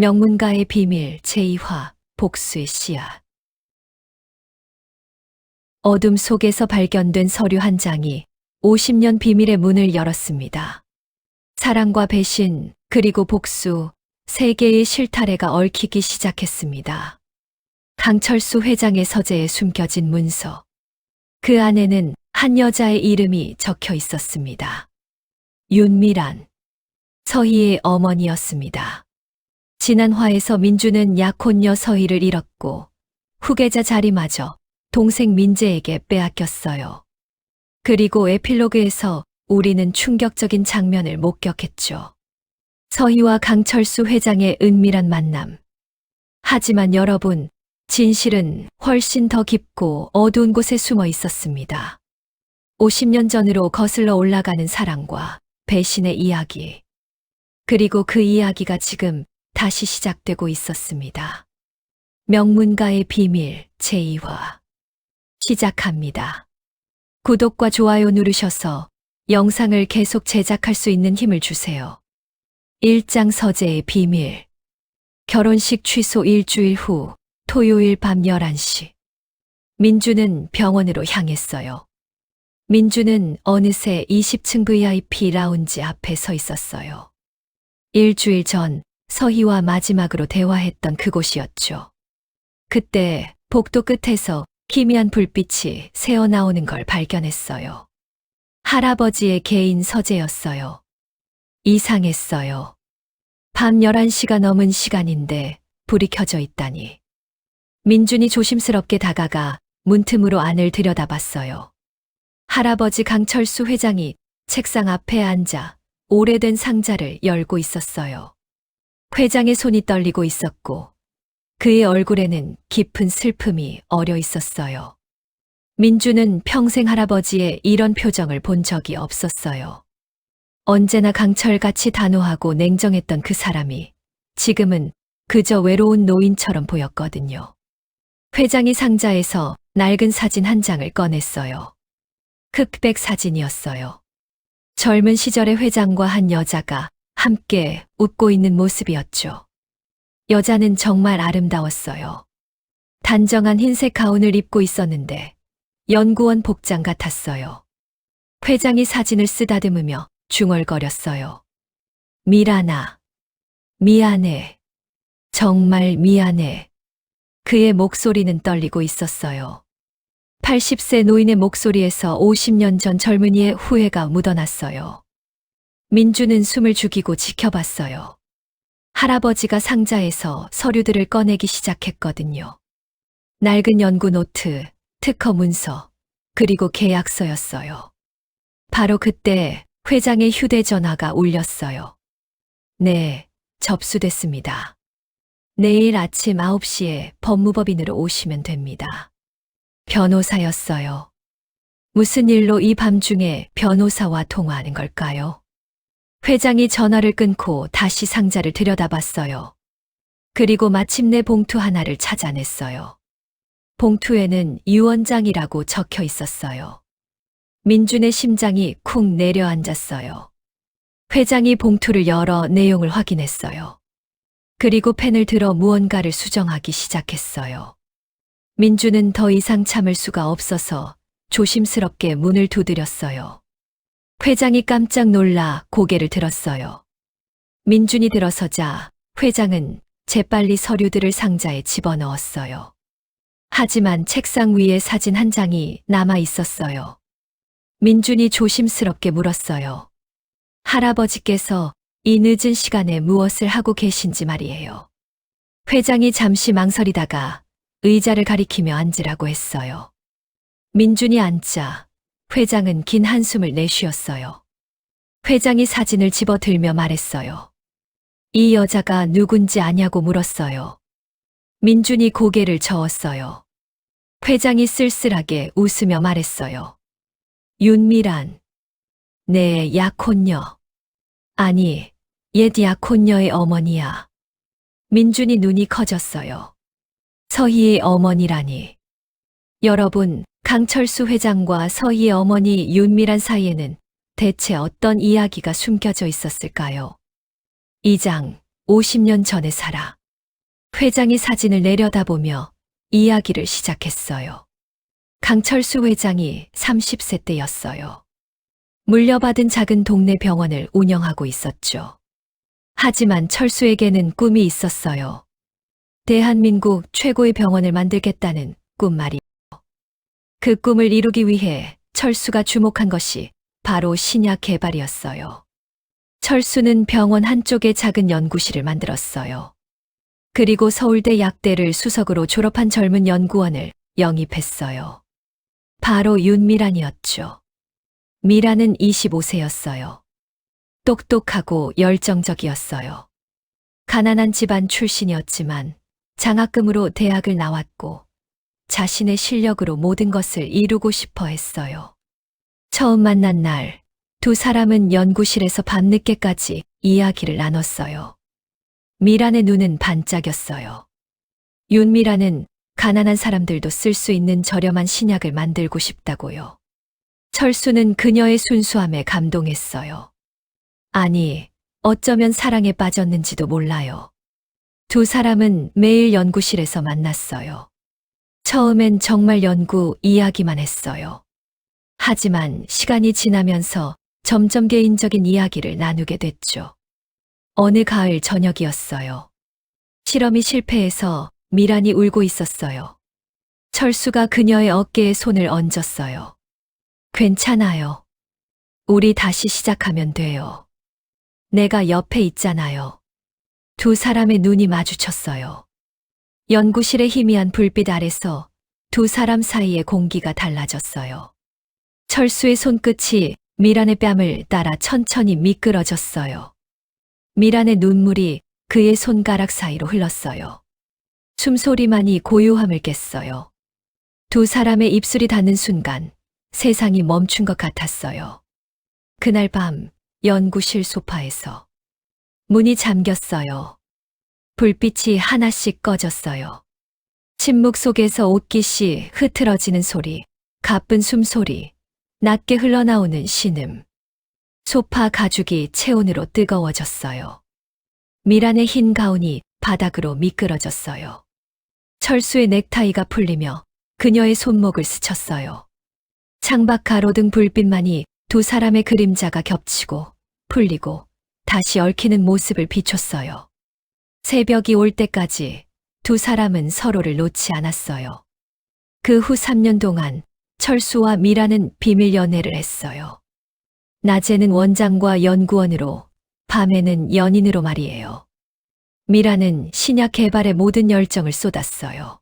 명문가의 비밀 제2화 복수의 씨앗. 어둠 속에서 발견된 서류 한 장이 50년 비밀의 문을 열었습니다. 사랑과 배신, 그리고 복수, 세 개의 실타래가 얽히기 시작했습니다. 강철수 회장의 서재에 숨겨진 문서. 그 안에는 한 여자의 이름이 적혀 있었습니다. 윤미란, 서희의 어머니였습니다. 지난 화에서 민주는 약혼녀 서희를 잃었고 후계자 자리마저 동생 민재에게 빼앗겼어요. 그리고 에필로그에서 우리는 충격적인 장면을 목격했죠. 서희와 강철수 회장의 은밀한 만남. 하지만 여러분, 진실은 훨씬 더 깊고 어두운 곳에 숨어 있었습니다. 50년 전으로 거슬러 올라가는 사랑과 배신의 이야기. 그리고 그 이야기가 지금 다시 시작되고 있었습니다. 명문가의 비밀 제2화 시작합니다. 구독과 좋아요 누르셔서 영상을 계속 제작할 수 있는 힘을 주세요. 1장 서재의 비밀. 결혼식 취소 일주일 후 토요일 밤 11시. 민주는 병원으로 향했어요. 민주는 어느새 20층 VIP 라운지 앞에 서 있었어요. 일주일 전 서희와 마지막으로 대화했던 그곳이었죠. 그때 복도 끝에서 희미한 불빛이 새어나오는 걸 발견했어요. 할아버지의 개인 서재였어요. 이상했어요. 밤 11시가 넘은 시간인데 불이 켜져 있다니. 민준이 조심스럽게 다가가 문틈으로 안을 들여다봤어요. 할아버지 강철수 회장이 책상 앞에 앉아 오래된 상자를 열고 있었어요. 회장의 손이 떨리고 있었고 그의 얼굴에는 깊은 슬픔이 어려 있었어요. 민주는 평생 할아버지의 이런 표정을 본 적이 없었어요. 언제나 강철같이 단호하고 냉정했던 그 사람이 지금은 그저 외로운 노인처럼 보였거든요. 회장이 상자에서 낡은 사진 한 장을 꺼냈어요. 흑백 사진이었어요. 젊은 시절의 회장과 한 여자가 함께 웃고 있는 모습이었죠. 여자는 정말 아름다웠어요. 단정한 흰색 가운을 입고 있었는데 연구원 복장 같았어요. 회장이 사진을 쓰다듬으며 중얼거렸어요. 미란아, 미안해. 정말 미안해. 그의 목소리는 떨리고 있었어요. 80세 노인의 목소리에서 50년 전 젊은이의 후회가 묻어났어요. 민주는 숨을 죽이고 지켜봤어요. 할아버지가 상자에서 서류들을 꺼내기 시작했거든요. 낡은 연구 노트, 특허 문서, 그리고 계약서였어요. 바로 그때 회장의 휴대전화가 울렸어요. 네, 접수됐습니다. 내일 아침 9시에 법무법인으로 오시면 됩니다. 변호사였어요. 무슨 일로 이 밤중에 변호사와 통화하는 걸까요? 회장이 전화를 끊고 다시 상자를 들여다봤어요. 그리고 마침내 봉투 하나를 찾아냈어요. 봉투에는 유원장이라고 적혀 있었어요. 민준의 심장이 쿵 내려앉았어요. 회장이 봉투를 열어 내용을 확인했어요. 그리고 펜을 들어 무언가를 수정하기 시작했어요. 민준은 더 이상 참을 수가 없어서 조심스럽게 문을 두드렸어요. 회장이 깜짝 놀라 고개를 들었어요. 민준이 들어서자 회장은 재빨리 서류들을 상자에 집어넣었어요. 하지만 책상 위에 사진 한 장이 남아 있었어요. 민준이 조심스럽게 물었어요. 할아버지께서 이 늦은 시간에 무엇을 하고 계신지 말이에요. 회장이 잠시 망설이다가 의자를 가리키며 앉으라고 했어요. 민준이 앉자 회장은 긴 한숨을 내쉬었어요. 회장이 사진을 집어들며 말했어요. 이 여자가 누군지 아냐고 물었어요. 민준이 고개를 저었어요. 회장이 쓸쓸하게 웃으며 말했어요. 윤미란. 내 약혼녀. 아니, 옛 약혼녀의 어머니야. 민준이 눈이 커졌어요. 서희의 어머니라니. 여러분, 강철수 회장과 서희의 어머니 윤미란 사이에는 대체 어떤 이야기가 숨겨져 있었을까요? 2장 50년 전에 살아. 회장이 사진을 내려다보며 이야기를 시작했어요. 강철수 회장이 30세 때였어요. 물려받은 작은 동네 병원을 운영하고 있었죠. 하지만 철수에게는 꿈이 있었어요. 대한민국 최고의 병원을 만들겠다는 꿈 말이에요. 그 꿈을 이루기 위해 철수가 주목한 것이 바로 신약 개발이었어요. 철수는 병원 한쪽에 작은 연구실을 만들었어요. 그리고 서울대 약대를 수석으로 졸업한 젊은 연구원을 영입했어요. 바로 윤미란이었죠. 미란은 25세였어요. 똑똑하고 열정적이었어요. 가난한 집안 출신이었지만 장학금으로 대학을 나왔고 자신의 실력으로 모든 것을 이루고 싶어 했어요. 처음 만난 날, 두 사람은 연구실에서 밤늦게까지 이야기를 나눴어요. 미란의 눈은 반짝였어요. 윤미란은 가난한 사람들도 쓸 수 있는 저렴한 신약을 만들고 싶다고요. 철수는 그녀의 순수함에 감동했어요. 아니, 어쩌면 사랑에 빠졌는지도 몰라요. 두 사람은 매일 연구실에서 만났어요. 처음엔 정말 연구 이야기만 했어요. 하지만 시간이 지나면서 점점 개인적인 이야기를 나누게 됐죠. 어느 가을 저녁이었어요. 실험이 실패해서 미란이 울고 있었어요. 철수가 그녀의 어깨에 손을 얹었어요. 괜찮아요. 우리 다시 시작하면 돼요. 내가 옆에 있잖아요. 두 사람의 눈이 마주쳤어요. 연구실의 희미한 불빛 아래서 두 사람 사이의 공기가 달라졌어요. 철수의 손끝이 미란의 뺨을 따라 천천히 미끄러졌어요. 미란의 눈물이 그의 손가락 사이로 흘렀어요. 숨소리만이 고요함을 깼어요. 두 사람의 입술이 닿는 순간 세상이 멈춘 것 같았어요. 그날 밤 연구실 소파에서 문이 잠겼어요. 불빛이 하나씩 꺼졌어요. 침묵 속에서 옷깃이 흐트러지는 소리, 가쁜 숨소리, 낮게 흘러나오는 신음. 소파 가죽이 체온으로 뜨거워졌어요. 미란의 흰 가운이 바닥으로 미끄러졌어요. 철수의 넥타이가 풀리며 그녀의 손목을 스쳤어요. 창밖 가로등 불빛만이 두 사람의 그림자가 겹치고 풀리고 다시 얽히는 모습을 비췄어요. 새벽이 올 때까지 두 사람은 서로를 놓지 않았어요. 그 후 3년 동안 철수와 미란은 비밀 연애를 했어요. 낮에는 원장과 연구원으로, 밤에는 연인으로 말이에요. 미란은 신약 개발에 모든 열정을 쏟았어요.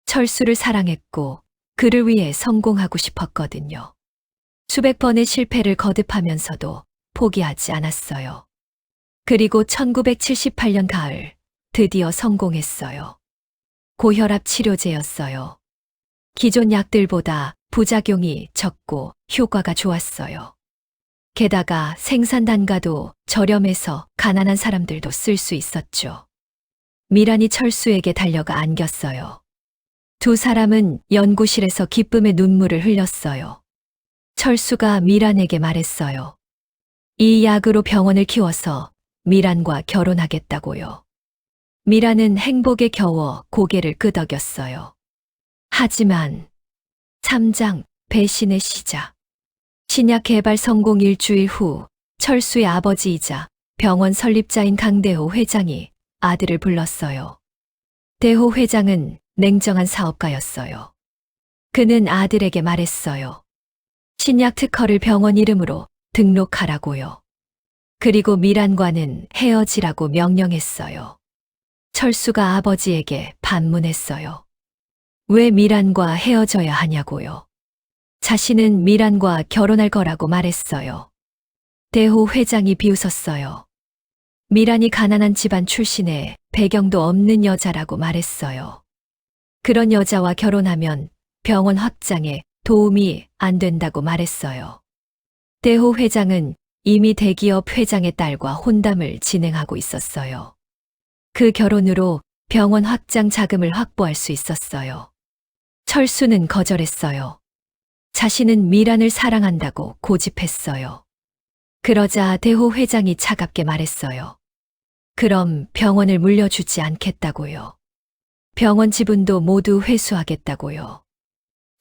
철수를 사랑했고 그를 위해 성공하고 싶었거든요. 수백 번의 실패를 거듭하면서도 포기하지 않았어요. 그리고 1978년 가을, 드디어 성공했어요. 고혈압 치료제였어요. 기존 약들보다 부작용이 적고 효과가 좋았어요. 게다가 생산 단가도 저렴해서 가난한 사람들도 쓸 수 있었죠. 미란이 철수에게 달려가 안겼어요. 두 사람은 연구실에서 기쁨의 눈물을 흘렸어요. 철수가 미란에게 말했어요. 이 약으로 병원을 키워서 미란과 결혼하겠다고요. 미란은 행복에 겨워 고개를 끄덕였어요. 하지만 3장 배신의 시작. 신약 개발 성공 일주일 후 철수의 아버지이자 병원 설립자인 강대호 회장이 아들을 불렀어요. 대호 회장은 냉정한 사업가였어요. 그는 아들에게 말했어요. 신약 특허를 병원 이름으로 등록하라고요. 그리고 미란과는 헤어지라고 명령했어요. 철수가 아버지에게 반문했어요. 왜 미란과 헤어져야 하냐고요. 자신은 미란과 결혼할 거라고 말했어요. 대호 회장이 비웃었어요. 미란이 가난한 집안 출신의 배경도 없는 여자라고 말했어요. 그런 여자와 결혼하면 병원 확장에 도움이 안 된다고 말했어요. 대호 회장은 이미 대기업 회장의 딸과 혼담을 진행하고 있었어요. 그 결혼으로 병원 확장 자금을 확보할 수 있었어요. 철수는 거절했어요. 자신은 미란을 사랑한다고 고집했어요. 그러자 대호 회장이 차갑게 말했어요. 그럼 병원을 물려주지 않겠다고요. 병원 지분도 모두 회수하겠다고요.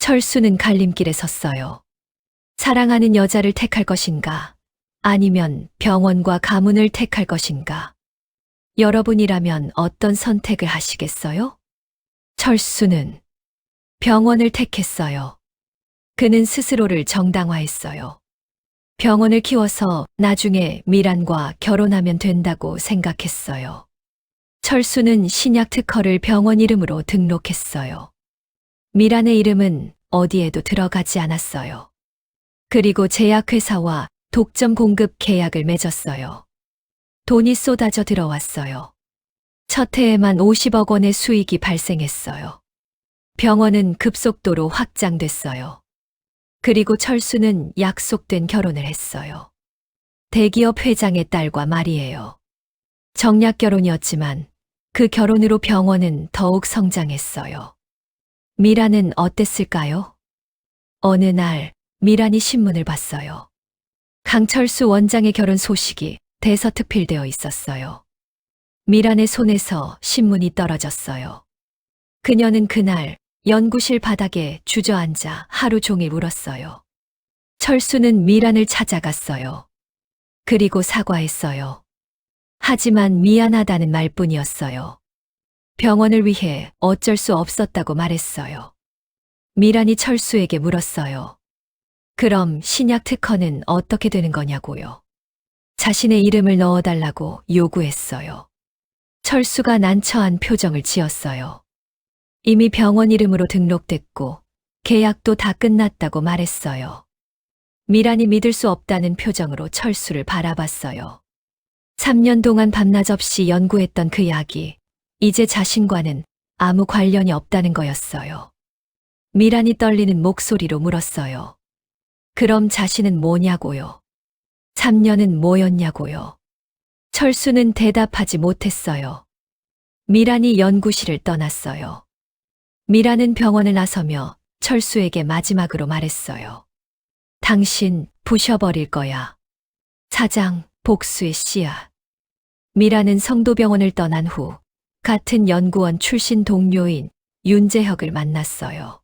철수는 갈림길에 섰어요. 사랑하는 여자를 택할 것인가? 아니면 병원과 가문을 택할 것인가? 여러분이라면 어떤 선택을 하시겠어요? 철수는 병원을 택했어요. 그는 스스로를 정당화했어요. 병원을 키워서 나중에 미란과 결혼하면 된다고 생각했어요. 철수는 신약 특허를 병원 이름으로 등록했어요. 미란의 이름은 어디에도 들어가지 않았어요. 그리고 제약회사와 독점 공급 계약을 맺었어요. 돈이 쏟아져 들어왔어요. 첫 해에만 50억 원의 수익이 발생했어요. 병원은 급속도로 확장됐어요. 그리고 철수는 약속된 결혼을 했어요. 대기업 회장의 딸과 말이에요. 정략 결혼이었지만 그 결혼으로 병원은 더욱 성장했어요. 미란은 어땠을까요? 어느 날 미란이 신문을 봤어요. 강철수 원장의 결혼 소식이 대서특필되어 있었어요. 미란의 손에서 신문이 떨어졌어요. 그녀는 그날 연구실 바닥에 주저앉아 하루 종일 울었어요. 철수는 미란을 찾아갔어요. 그리고 사과했어요. 하지만 미안하다는 말뿐이었어요. 병원을 위해 어쩔 수 없었다고 말했어요. 미란이 철수에게 물었어요. 그럼 신약 특허는 어떻게 되는 거냐고요. 자신의 이름을 넣어달라고 요구했어요. 철수가 난처한 표정을 지었어요. 이미 병원 이름으로 등록됐고 계약도 다 끝났다고 말했어요. 미란이 믿을 수 없다는 표정으로 철수를 바라봤어요. 3년 동안 밤낮 없이 연구했던 그 약이 이제 자신과는 아무 관련이 없다는 거였어요. 미란이 떨리는 목소리로 물었어요. 그럼 자신은 뭐냐고요? 3년은 뭐였냐고요? 철수는 대답하지 못했어요. 미란이 연구실을 떠났어요. 미란은 병원을 나서며 철수에게 마지막으로 말했어요. 당신 부셔버릴 거야. 사장 복수의 씨앗. 미란은 성도병원을 떠난 후 같은 연구원 출신 동료인 윤재혁을 만났어요.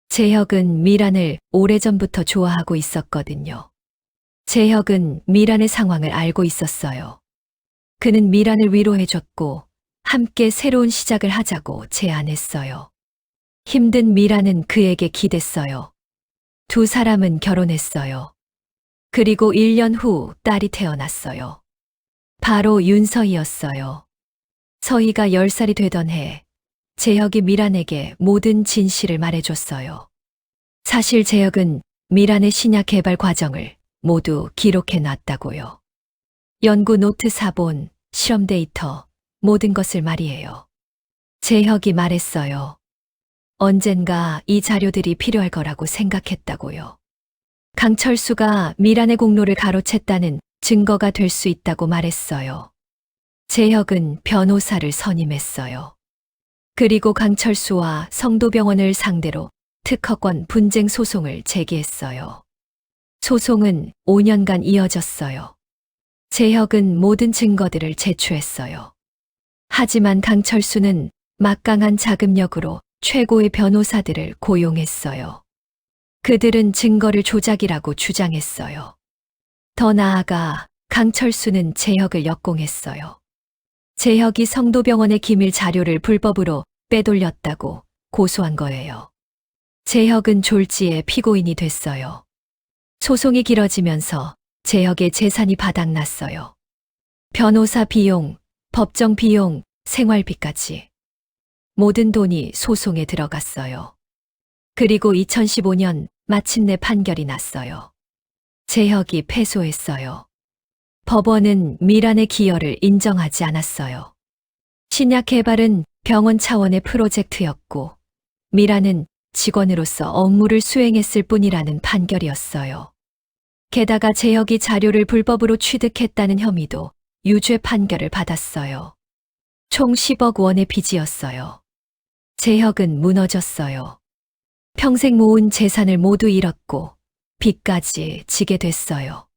재혁은 미란을 오래전부터 좋아하고 있었거든요. 재혁은 미란의 상황을 알고 있었어요. 그는 미란을 위로해줬고 함께 새로운 시작을 하자고 제안했어요. 힘든 미란은 그에게 기댔어요. 두 사람은 결혼했어요. 그리고 1년 후 딸이 태어났어요. 바로 윤서희였어요. 서희가 10살이 되던 해 재혁이 미란에게 모든 진실을 말해줬어요. 사실 재혁은 미란의 신약 개발 과정을 모두 기록해 놨다고요. 연구 노트 사본, 실험 데이터, 모든 것을 말이에요. 재혁이 말했어요. 언젠가 이 자료들이 필요할 거라고 생각했다고요. 강철수가 미란의 공로를 가로챘다는 증거가 될 수 있다고 말했어요. 재혁은 변호사를 선임했어요. 그리고 강철수와 성도병원을 상대로 특허권 분쟁 소송을 제기했어요. 소송은 5년간 이어졌어요. 재혁은 모든 증거들을 제출했어요. 하지만 강철수는 막강한 자금력으로 최고의 변호사들을 고용했어요. 그들은 증거를 조작이라고 주장했어요. 더 나아가 강철수는 재혁을 역공했어요. 재혁이 성도병원의 기밀 자료를 불법으로 빼돌렸다고 고소한 거예요. 재혁은 졸지에 피고인이 됐어요. 소송이 길어지면서 재혁의 재산이 바닥났어요. 변호사 비용, 법정 비용, 생활비까지. 모든 돈이 소송에 들어갔어요. 그리고 2015년 마침내 판결이 났어요. 재혁이 패소했어요. 법원은 미란의 기여를 인정하지 않았어요. 신약 개발은 병원 차원의 프로젝트였고 미란은 직원으로서 업무를 수행했을 뿐이라는 판결이었어요. 게다가 재혁이 자료를 불법으로 취득했다는 혐의도 유죄 판결을 받았어요. 총 10억 원의 빚이었어요. 재혁은 무너졌어요. 평생 모은 재산을 모두 잃었고 빚까지 지게 됐어요.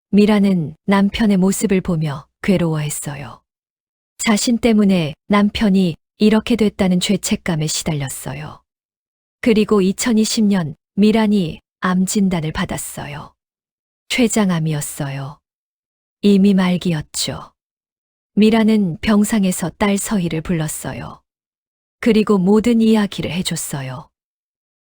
미라는 남편의 모습을 보며 괴로워했어요. 자신 때문에 남편이 이렇게 됐다는 죄책감에 시달렸어요. 그리고 2020년 미란이 암 진단을 받았어요. 췌장암이었어요. 이미 말기였죠. 미란은 병상에서 딸 서희를 불렀어요. 그리고 모든 이야기를 해줬어요.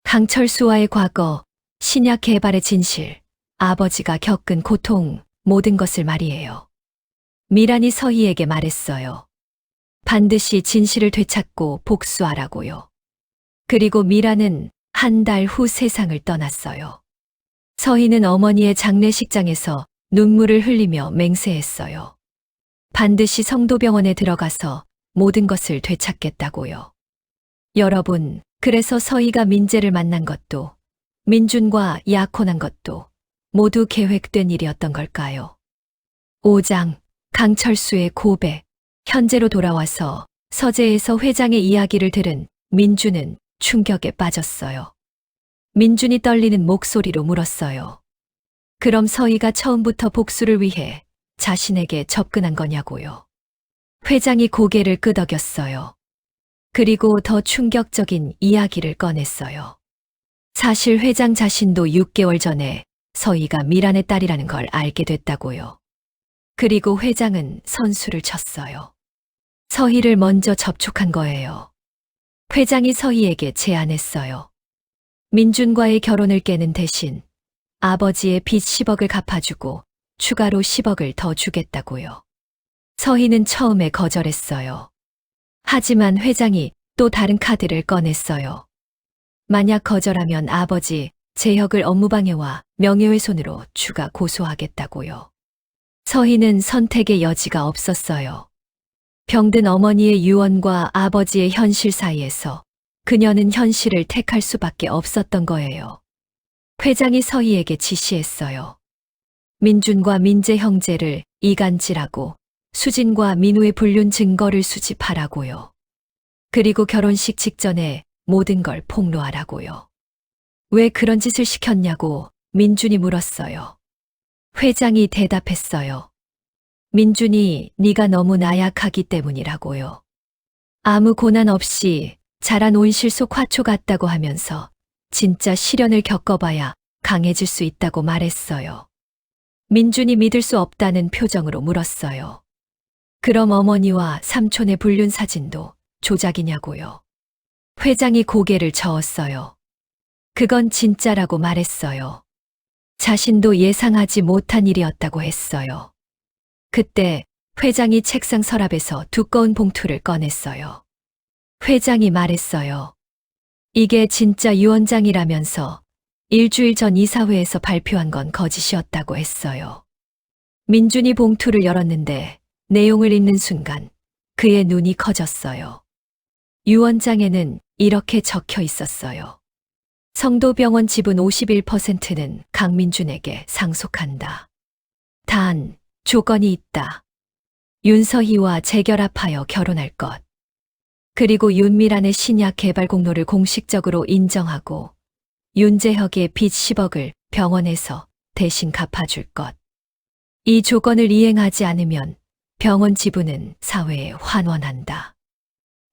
강철수와의 과거, 신약 개발의 진실, 아버지가 겪은 고통, 모든 것을 말이에요. 미란이 서희에게 말했어요. 반드시 진실을 되찾고 복수하라고요. 그리고 미란은 한 달 후 세상을 떠났어요. 서희는 어머니의 장례식장에서 눈물을 흘리며 맹세했어요. 반드시 성도병원에 들어가서 모든 것을 되찾겠다고요. 여러분, 그래서 서희가 민재를 만난 것도, 민준과 약혼한 것도 모두 계획된 일이었던 걸까요? 5장, 강철수의 고백. 현재로 돌아와서 서재에서 회장의 이야기를 들은 민준은 충격에 빠졌어요. 민준이 떨리는 목소리로 물었어요. 그럼 서희가 처음부터 복수를 위해 자신에게 접근한 거냐고요. 회장이 고개를 끄덕였어요. 그리고 더 충격적인 이야기를 꺼냈어요. 사실 회장 자신도 6개월 전에 서희가 미란의 딸이라는 걸 알게 됐다고요. 그리고 회장은 선수를 쳤어요. 서희를 먼저 접촉한 거예요. 회장이 서희에게 제안했어요. 민준과의 결혼을 깨는 대신 아버지의 빚 10억을 갚아주고 추가로 10억을 더 주겠다고요. 서희는 처음에 거절했어요. 하지만 회장이 또 다른 카드를 꺼냈어요. 만약 거절하면 아버지 재혁을 업무방해와 명예훼손으로 추가 고소하겠다고요. 서희는 선택의 여지가 없었어요. 병든 어머니의 유언과 아버지의 현실 사이에서 그녀는 현실을 택할 수밖에 없었던 거예요. 회장이 서희에게 지시했어요. 민준과 민재 형제를 이간질하고 수진과 민우의 불륜 증거를 수집하라고요. 그리고 결혼식 직전에 모든 걸 폭로하라고요. 왜 그런 짓을 시켰냐고 민준이 물었어요. 회장이 대답했어요. 민준이 네가 너무 나약하기 때문이라고요. 아무 고난 없이 자란 온실 속 화초 같다고 하면서 진짜 시련을 겪어봐야 강해질 수 있다고 말했어요. 민준이 믿을 수 없다는 표정으로 물었어요. 그럼 어머니와 삼촌의 불륜 사진도 조작이냐고요. 회장이 고개를 저었어요. 그건 진짜라고 말했어요. 자신도 예상하지 못한 일이었다고 했어요. 그때 회장이 책상 서랍에서 두꺼운 봉투를 꺼냈어요. 회장이 말했어요. 이게 진짜 유언장이라면서 일주일 전 이사회에서 발표한 건 거짓이었다고 했어요. 민준이 봉투를 열었는데 내용을 읽는 순간 그의 눈이 커졌어요. 유언장에는 이렇게 적혀 있었어요. 성도병원 지분 51%는 강민준에게 상속한다. 단, 조건이 있다. 윤서희와 재결합하여 결혼할 것. 그리고 윤미란의 신약 개발 공로를 공식적으로 인정하고 윤재혁의 빚 10억을 병원에서 대신 갚아줄 것. 이 조건을 이행하지 않으면 병원 지분은 사회에 환원한다.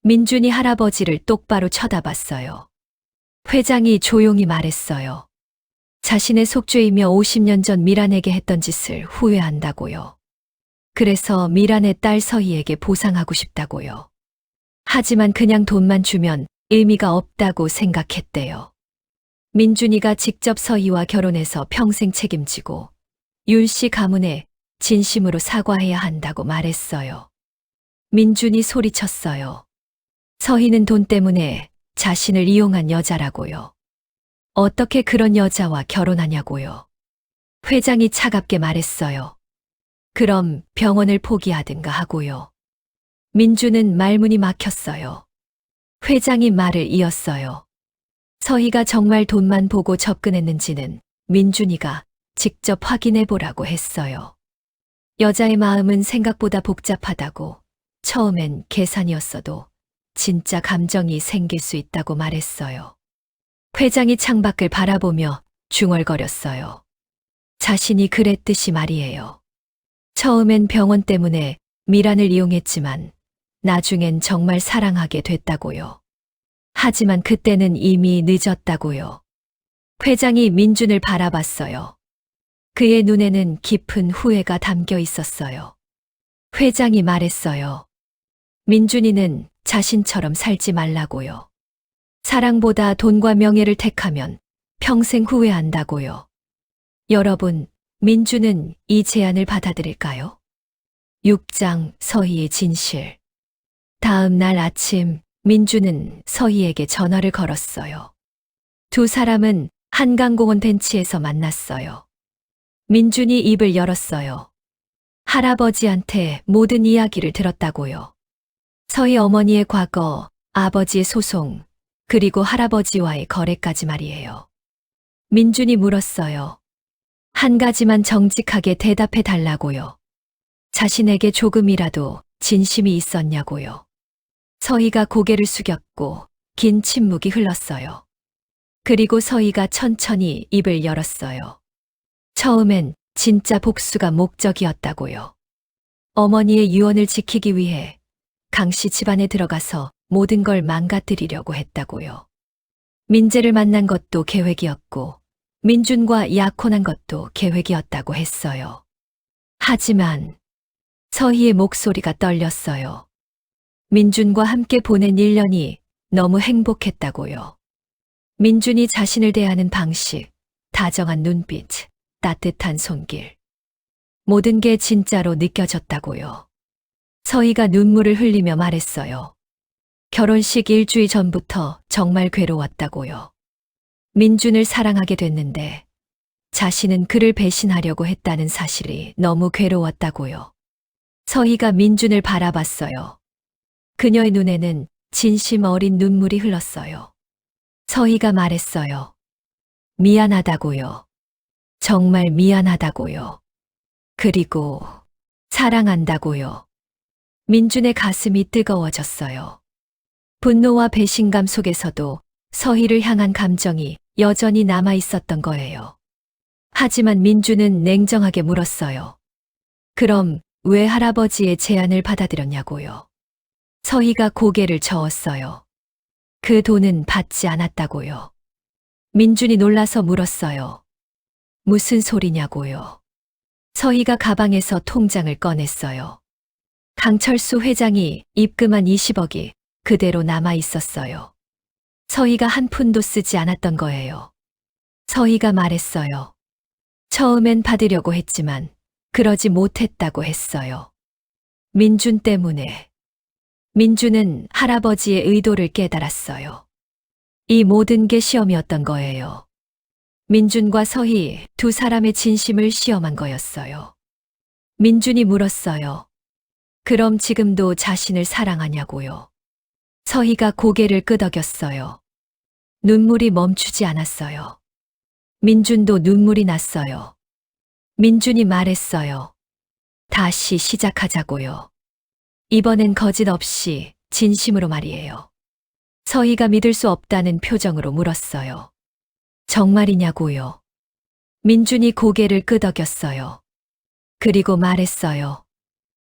민준이 할아버지를 똑바로 쳐다봤어요. 회장이 조용히 말했어요. 자신의 속죄이며 50년 전 미란에게 했던 짓을 후회한다고요. 그래서 미란의 딸 서희에게 보상하고 싶다고요. 하지만 그냥 돈만 주면 의미가 없다고 생각했대요. 민준이가 직접 서희와 결혼해서 평생 책임지고 윤 씨 가문에 진심으로 사과해야 한다고 말했어요. 민준이 소리쳤어요. 서희는 돈 때문에 자신을 이용한 여자라고요. 어떻게 그런 여자와 결혼하냐고요. 회장이 차갑게 말했어요. 그럼 병원을 포기하든가 하고요. 민준은 말문이 막혔어요. 회장이 말을 이었어요. 서희가 정말 돈만 보고 접근했는지는 민준이가 직접 확인해 보라고 했어요. 여자의 마음은 생각보다 복잡하다고, 처음엔 계산이었어도 진짜 감정이 생길 수 있다고 말했어요. 회장이 창밖을 바라보며 중얼거렸어요. 자신이 그랬듯이 말이에요. 처음엔 병원 때문에 미란을 이용했지만 나중엔 정말 사랑하게 됐다고요. 하지만 그때는 이미 늦었다고요. 회장이 민준을 바라봤어요. 그의 눈에는 깊은 후회가 담겨 있었어요. 회장이 말했어요. 민준이는 자신처럼 살지 말라고요. 사랑보다 돈과 명예를 택하면 평생 후회한다고요. 여러분, 민준은 이 제안을 받아들일까요? 6장 서희의 진실. 다음 날 아침, 민준은 서희에게 전화를 걸었어요. 두 사람은 한강공원 벤치에서 만났어요. 민준이 입을 열었어요. 할아버지한테 모든 이야기를 들었다고요. 서희 어머니의 과거, 아버지의 소송, 그리고 할아버지와의 거래까지 말이에요. 민준이 물었어요. 한 가지만 정직하게 대답해 달라고요. 자신에게 조금이라도 진심이 있었냐고요. 서희가 고개를 숙였고 긴 침묵이 흘렀어요. 그리고 서희가 천천히 입을 열었어요. 처음엔 진짜 복수가 목적이었다고요. 어머니의 유언을 지키기 위해 강씨 집안에 들어가서 모든 걸 망가뜨리려고 했다고요. 민재를 만난 것도 계획이었고 민준과 약혼한 것도 계획이었다고 했어요. 하지만 서희의 목소리가 떨렸어요. 민준과 함께 보낸 1년이 너무 행복했다고요. 민준이 자신을 대하는 방식, 다정한 눈빛, 따뜻한 손길. 모든 게 진짜로 느껴졌다고요. 서희가 눈물을 흘리며 말했어요. 결혼식 일주일 전부터 정말 괴로웠다고요. 민준을 사랑하게 됐는데 자신은 그를 배신하려고 했다는 사실이 너무 괴로웠다고요. 서희가 민준을 바라봤어요. 그녀의 눈에는 진심 어린 눈물이 흘렀어요. 서희가 말했어요. 미안하다고요. 정말 미안하다고요. 그리고 사랑한다고요. 민준의 가슴이 뜨거워졌어요. 분노와 배신감 속에서도 서희를 향한 감정이 여전히 남아 있었던 거예요. 하지만 민준은 냉정하게 물었어요. 그럼 왜 할아버지의 제안을 받아들였냐고요. 서희가 고개를 저었어요. 그 돈은 받지 않았다고요. 민준이 놀라서 물었어요. 무슨 소리냐고요. 서희가 가방에서 통장을 꺼냈어요. 강철수 회장이 입금한 20억이 그대로 남아 있었어요. 서희가 한 푼도 쓰지 않았던 거예요. 서희가 말했어요. 처음엔 받으려고 했지만 그러지 못했다고 했어요. 민준 때문에. 민준은 할아버지의 의도를 깨달았어요. 이 모든 게 시험이었던 거예요. 민준과 서희 두 사람의 진심을 시험한 거였어요. 민준이 물었어요. 그럼 지금도 자신을 사랑하냐고요. 서희가 고개를 끄덕였어요. 눈물이 멈추지 않았어요. 민준도 눈물이 났어요. 민준이 말했어요. 다시 시작하자고요. 이번엔 거짓 없이 진심으로 말이에요. 서희가 믿을 수 없다는 표정으로 물었어요. 정말이냐고요. 민준이 고개를 끄덕였어요. 그리고 말했어요.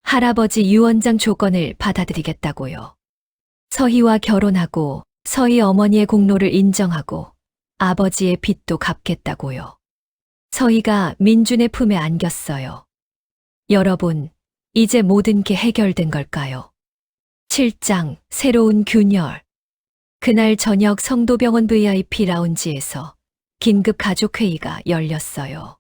할아버지 유언장 조건을 받아들이겠다고요. 서희와 결혼하고 서희 어머니의 공로를 인정하고 아버지의 빚도 갚겠다고요. 서희가 민준의 품에 안겼어요. 여러분, 이제 모든 게 해결된 걸까요? 7장 새로운 균열. 그날 저녁 성도병원 VIP 라운지에서 긴급 가족회의가 열렸어요.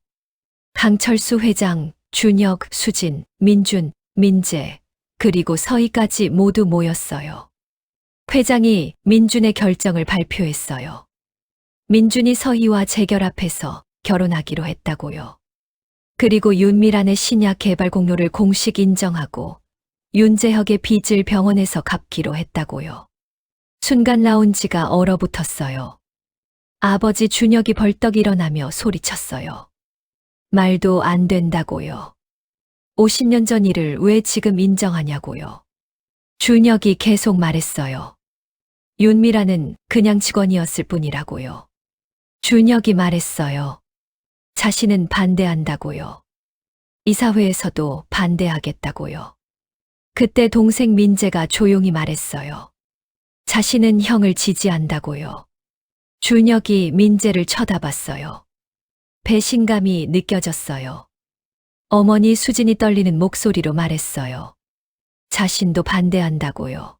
강철수 회장, 준혁, 수진, 민준, 민재, 그리고 서희까지 모두 모였어요. 회장이 민준의 결정을 발표했어요. 민준이 서희와 재결합해서 결혼하기로 했다고요. 그리고 윤미란의 신약 개발 공로를 공식 인정하고 윤재혁의 빚을 병원에서 갚기로 했다고요. 순간 라운지가 얼어붙었어요. 아버지 준혁이 벌떡 일어나며 소리쳤어요. 말도 안 된다고요. 50년 전 일을 왜 지금 인정하냐고요. 준혁이 계속 말했어요. 윤미라는 그냥 직원이었을 뿐이라고요. 준혁이 말했어요. 자신은 반대한다고요. 이사회에서도 반대하겠다고요. 그때 동생 민재가 조용히 말했어요. 자신은 형을 지지한다고요. 준혁이 민재를 쳐다봤어요. 배신감이 느껴졌어요. 어머니 수진이 떨리는 목소리로 말했어요. 자신도 반대한다고요.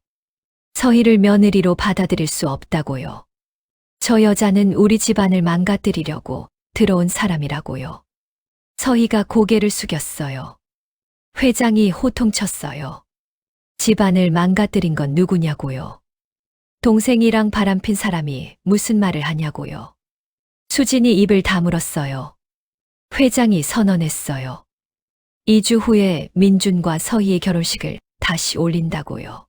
서희를 며느리로 받아들일 수 없다고요. 저 여자는 우리 집안을 망가뜨리려고 들어온 사람이라고요. 서희가 고개를 숙였어요. 회장이 호통쳤어요. 집안을 망가뜨린 건 누구냐고요. 동생이랑 바람핀 사람이 무슨 말을 하냐고요. 수진이 입을 다물었어요. 회장이 선언했어요. 2주 후에 민준과 서희의 결혼식을 다시 올린다고요.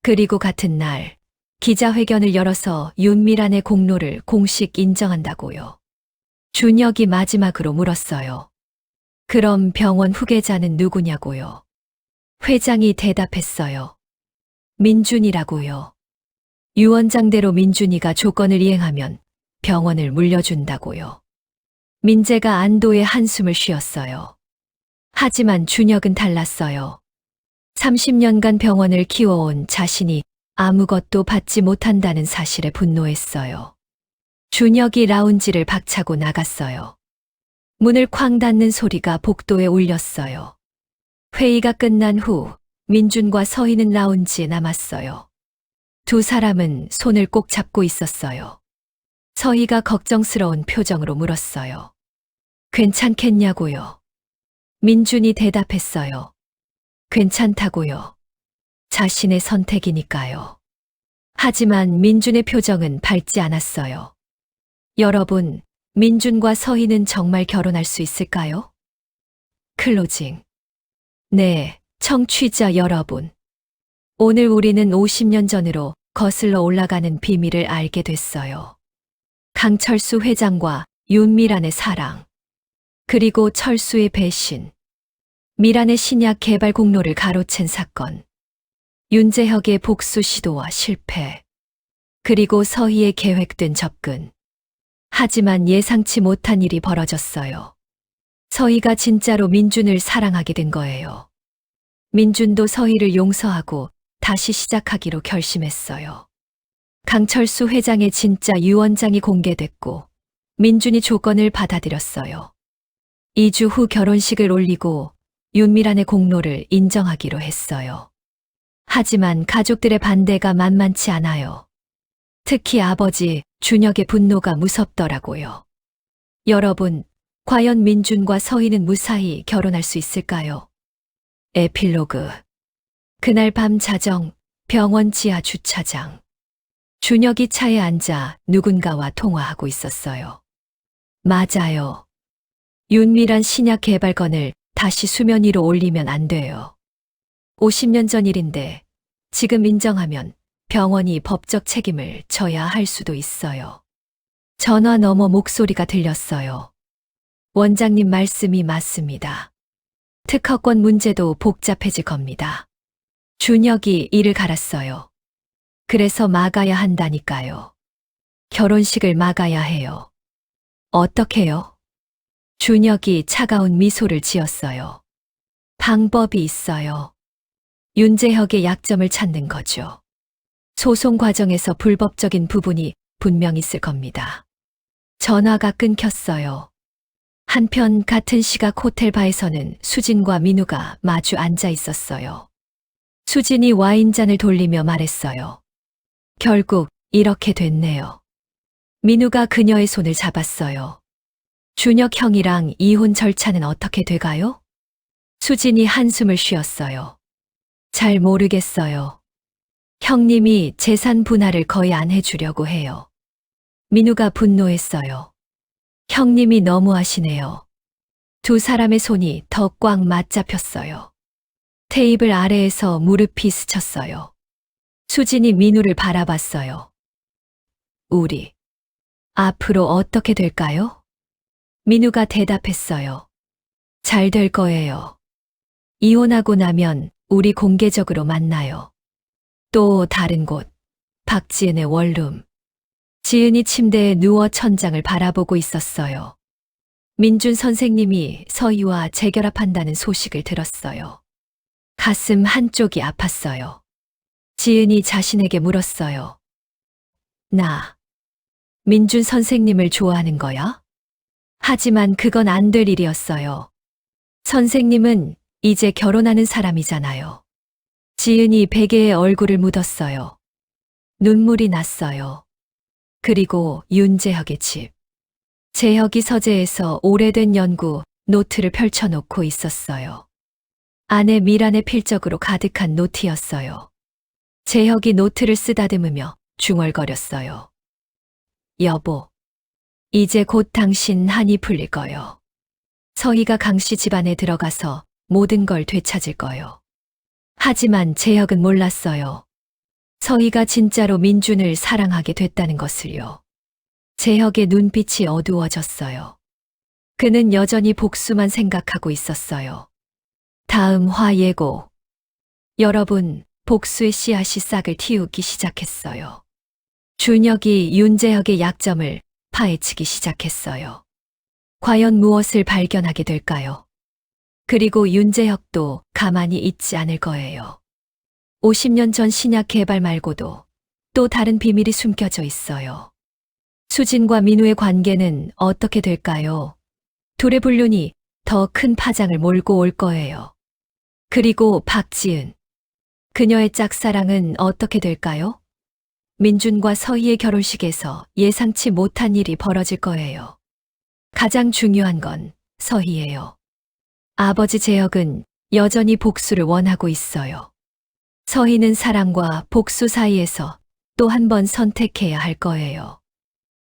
그리고 같은 날 기자회견을 열어서 윤미란의 공로를 공식 인정한다고요. 준혁이 마지막으로 물었어요. 그럼 병원 후계자는 누구냐고요. 회장이 대답했어요. 민준이라고요. 유 원장대로 민준이가 조건을 이행하면 병원을 물려준다고요. 민재가 안도의 한숨을 쉬었어요. 하지만 준혁은 달랐어요. 30년간 병원을 키워온 자신이 아무것도 받지 못한다는 사실에 분노했어요. 준혁이 라운지를 박차고 나갔어요. 문을 쾅 닫는 소리가 복도에 울렸어요. 회의가 끝난 후 민준과 서희는 라운지에 남았어요. 두 사람은 손을 꼭 잡고 있었어요. 서희가 걱정스러운 표정으로 물었어요. 괜찮겠냐고요. 민준이 대답했어요. 괜찮다고요. 자신의 선택이니까요. 하지만 민준의 표정은 밝지 않았어요. 여러분, 민준과 서희는 정말 결혼할 수 있을까요? 클로징. 네, 청취자 여러분. 오늘 우리는 50년 전으로 거슬러 올라가는 비밀을 알게 됐어요. 강철수 회장과 윤미란의 사랑. 그리고 철수의 배신. 미란의 신약 개발 공로를 가로챈 사건. 윤재혁의 복수 시도와 실패. 그리고 서희의 계획된 접근. 하지만 예상치 못한 일이 벌어졌어요. 서희가 진짜로 민준을 사랑하게 된 거예요. 민준도 서희를 용서하고 다시 시작하기로 결심했어요. 강철수 회장의 진짜 유언장이 공개됐고 민준이 조건을 받아들였어요. 2주 후 결혼식을 올리고 윤미란의 공로를 인정하기로 했어요. 하지만 가족들의 반대가 만만치 않아요. 특히 아버지 준혁의 분노가 무섭더라고요. 여러분, 과연 민준과 서희는 무사히 결혼할 수 있을까요? 에필로그. 그날 밤 자정, 병원 지하 주차장. 준혁이 차에 앉아 누군가와 통화하고 있었어요. 맞아요. 윤미란 신약 개발건을 다시 수면 위로 올리면 안 돼요. 50년 전 일인데 지금 인정하면 병원이 법적 책임을 져야 할 수도 있어요. 전화 너머 목소리가 들렸어요. 원장님 말씀이 맞습니다. 특허권 문제도 복잡해질 겁니다. 준혁이 이를 갈았어요. 그래서 막아야 한다니까요. 결혼식을 막아야 해요. 어떻게요? 준혁이 차가운 미소를 지었어요. 방법이 있어요. 윤재혁의 약점을 찾는 거죠. 소송 과정에서 불법적인 부분이 분명 있을 겁니다. 전화가 끊겼어요. 한편 같은 시각 호텔 바에서는 수진과 민우가 마주 앉아 있었어요. 수진이 와인잔을 돌리며 말했어요. 결국 이렇게 됐네요. 민우가 그녀의 손을 잡았어요. 준혁 형이랑 이혼 절차는 어떻게 돼가요? 수진이 한숨을 쉬었어요. 잘 모르겠어요. 형님이 재산 분할을 거의 안 해주려고 해요. 민우가 분노했어요. 형님이 너무하시네요. 두 사람의 손이 더 꽉 맞잡혔어요. 테이블 아래에서 무릎이 스쳤어요. 수진이 민우를 바라봤어요. 우리 앞으로 어떻게 될까요? 민우가 대답했어요. 잘 될 거예요. 이혼하고 나면 우리 공개적으로 만나요. 또 다른 곳, 박지은의 원룸. 지은이 침대에 누워 천장을 바라보고 있었어요. 민준 선생님이 서희와 재결합한다는 소식을 들었어요. 가슴 한쪽이 아팠어요. 지은이 자신에게 물었어요. 나, 민준 선생님을 좋아하는 거야? 하지만 그건 안 될 일이었어요. 선생님은 이제 결혼하는 사람이잖아요. 지은이 베개에 얼굴을 묻었어요. 눈물이 났어요. 그리고 윤재혁의 집. 재혁이 서재에서 오래된 연구 노트를 펼쳐놓고 있었어요. 안에 미란의 필적으로 가득한 노트였어요. 재혁이 노트를 쓰다듬으며 중얼거렸어요. 여보, 이제 곧 당신 한이 풀릴 거요. 서희가 강씨 집안에 들어가서 모든 걸 되찾을 거요. 하지만 재혁은 몰랐어요. 서희가 진짜로 민준을 사랑하게 됐다는 것을요. 재혁의 눈빛이 어두워졌어요. 그는 여전히 복수만 생각하고 있었어요. 다음 화 예고. 여러분, 복수의 씨앗이 싹을 틔우기 시작했어요. 준혁이 윤재혁의 약점을 파헤치기 시작했어요. 과연 무엇을 발견하게 될까요? 그리고 윤재혁도 가만히 있지 않을 거예요. 50년 전 신약 개발 말고도 또 다른 비밀이 숨겨져 있어요. 수진과 민우의 관계는 어떻게 될까요? 둘의 불륜이 더 큰 파장을 몰고 올 거예요. 그리고 박지은. 그녀의 짝사랑은 어떻게 될까요? 민준과 서희의 결혼식에서 예상치 못한 일이 벌어질 거예요. 가장 중요한 건 서희예요. 아버지 재혁은 여전히 복수를 원하고 있어요. 서희는 사랑과 복수 사이에서 또 한 번 선택해야 할 거예요.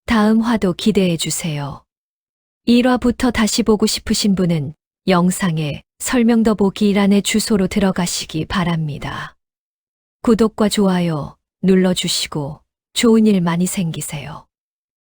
다음 화도 기대해 주세요. 1화부터 다시 보고 싶으신 분은 영상에 설명 더보기란의 주소로 들어가시기 바랍니다. 구독과 좋아요 눌러주시고 좋은 일 많이 생기세요.